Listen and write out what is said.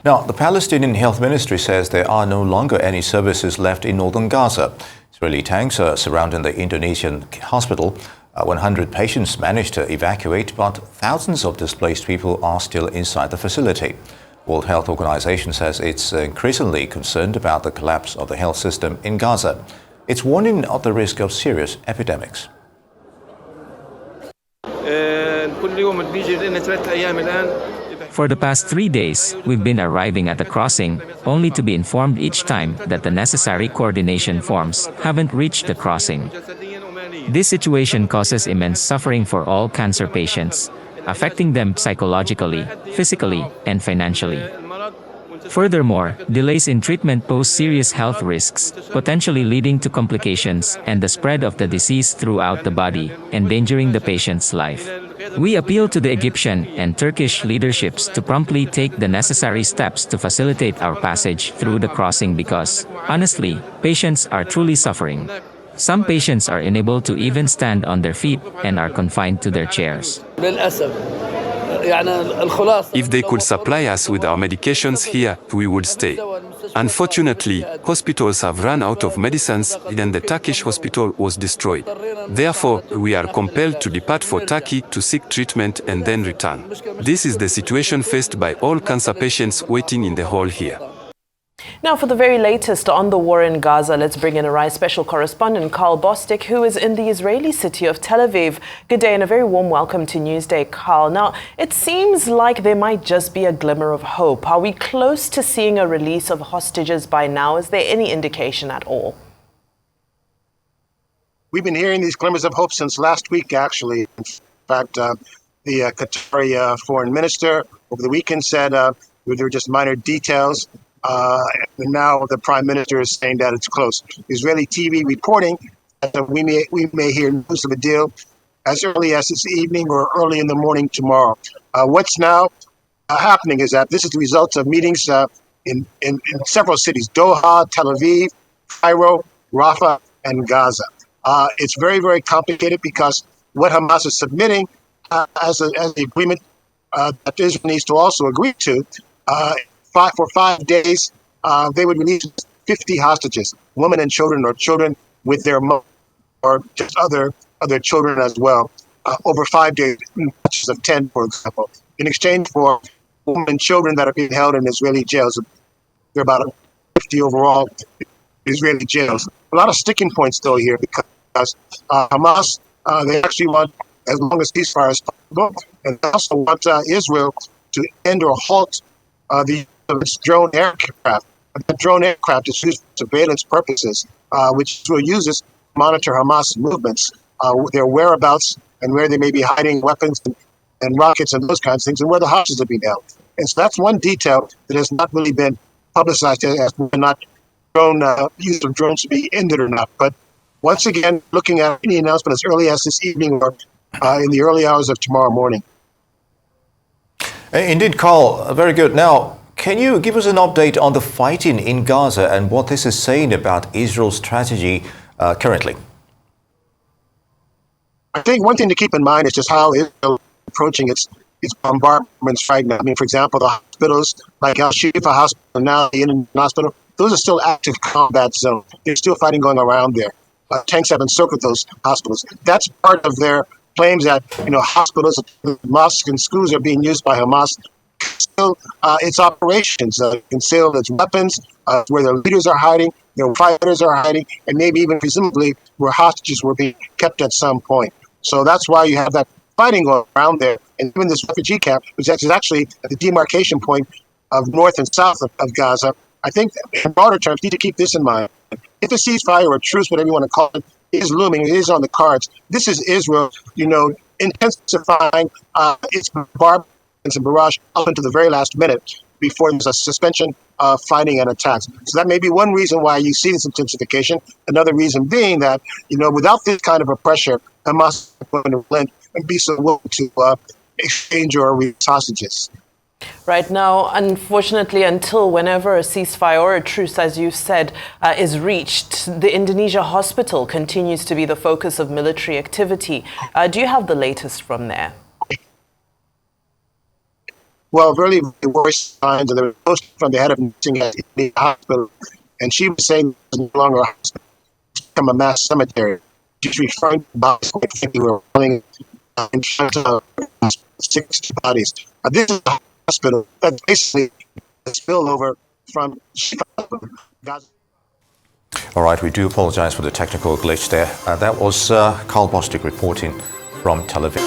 Now, the Palestinian Health Ministry says there are no longer any services left in northern Gaza. Israeli tanks are surrounding the Indonesian hospital. 100 patients managed to evacuate, but thousands of displaced people are still inside the facility. World Health Organization says it's increasingly concerned about the collapse of the health system in Gaza. It's warning of the risk of serious epidemics. For the past 3 days, we've been arriving at the crossing, only to be informed each time that the necessary coordination forms haven't reached the crossing. This situation causes immense suffering for all cancer patients, affecting them psychologically, physically, and financially. Furthermore, delays in treatment pose serious health risks, potentially leading to complications and the spread of the disease throughout the body, endangering the patient's life. We appeal to the Egyptian and Turkish leaderships to promptly take the necessary steps to facilitate our passage through the crossing because, honestly, patients are truly suffering. Some patients are unable to even stand on their feet and are confined to their chairs. If they could supply us with our medications here, we would stay. Unfortunately, hospitals have run out of medicines and the Turkish hospital was destroyed. Therefore, we are compelled to depart for Turkey to seek treatment and then return. This is the situation faced by all cancer patients waiting in the hall here. Now, for the very latest on the war in Gaza, let's bring in Arise special correspondent Karl Bostic, who is in the Israeli city of Tel Aviv. Good day and a very warm welcome to Newsday, Karl. Now, it seems like there might just be a glimmer of hope. Are we close to seeing a release of hostages by now? Is there any indication at all? We've been hearing these glimmers of hope since last week, actually. In fact, the Qatari foreign minister over the weekend said there were just minor details. And now the prime minister is saying that it's close. Israeli TV reporting that we may hear news of a deal as early as this evening or early in the morning tomorrow. What's now happening is that this is the result of meetings in several cities: Doha, Tel Aviv, Cairo, Rafah, and Gaza. It's very, very complicated because what Hamas is submitting as the agreement that Israel needs to also agree to. For 5 days, they would release 50 hostages, women and children, or children with their mother, or just other children as well, over 5 days, batches of 10, for example, in exchange for women and children that are being held in Israeli jails. There are about 50 overall Israeli jails. A lot of sticking points, though, here, because Hamas, they actually want as long as ceasefire as possible, and they also want Israel to end or halt the its drone aircraft. The drone aircraft is used for surveillance purposes, which Israel uses to monitor Hamas movements, their whereabouts, and where they may be hiding weapons and rockets and those kinds of things, and where the hostages are being held. And so that's one detail that has not really been publicized as whether or not use of drones to be ended or not. But once again, looking at any announcement as early as this evening or in the early hours of tomorrow morning. Indeed, Karl, very good. Now, can you give us an update on the fighting in Gaza and what this is saying about Israel's strategy currently? I think one thing to keep in mind is just how Israel is approaching its bombardments right now. I mean, for example, the hospitals like Al-Shifa Hospital and now the Indian Hospital, those are still active combat zones. There's still fighting going around there. Tanks have encircled those hospitals. That's part of their claims that hospitals, mosques, and schools are being used by Hamas. Conceal its operations, conceal its weapons, where their leaders are hiding, their fighters are hiding, and maybe even presumably where hostages were being kept at some point. So that's why you have that fighting going around there. And even this refugee camp, which is actually at the demarcation point of north and south of Gaza, I think in broader terms, need to keep this in mind. If a ceasefire or a truce, whatever you want to call it, is looming, it is on the cards. This is Israel, intensifying its bombardment and barrage up until the very last minute before there's a suspension of fighting and attacks. So that may be one reason why you see this intensification. Another reason being that, without this kind of a pressure, Hamas is going to relent and be so willing to exchange or release hostages. Right now, unfortunately, until whenever a ceasefire or a truce, as you said, is reached, the Indonesia hospital continues to be the focus of military activity. Do you have the latest from there? well, really worse signs. And there was a post from the head of nursing at the hospital, and she was saying it's no longer a hospital, it's become a mass cemetery. She's referring to bodies, quite frankly, we're rolling in front of 60 bodies. This is a hospital that's basically a spillover from Gaza. All right, we do apologize for the technical glitch there. That was Karl Bostic reporting from Tel Aviv.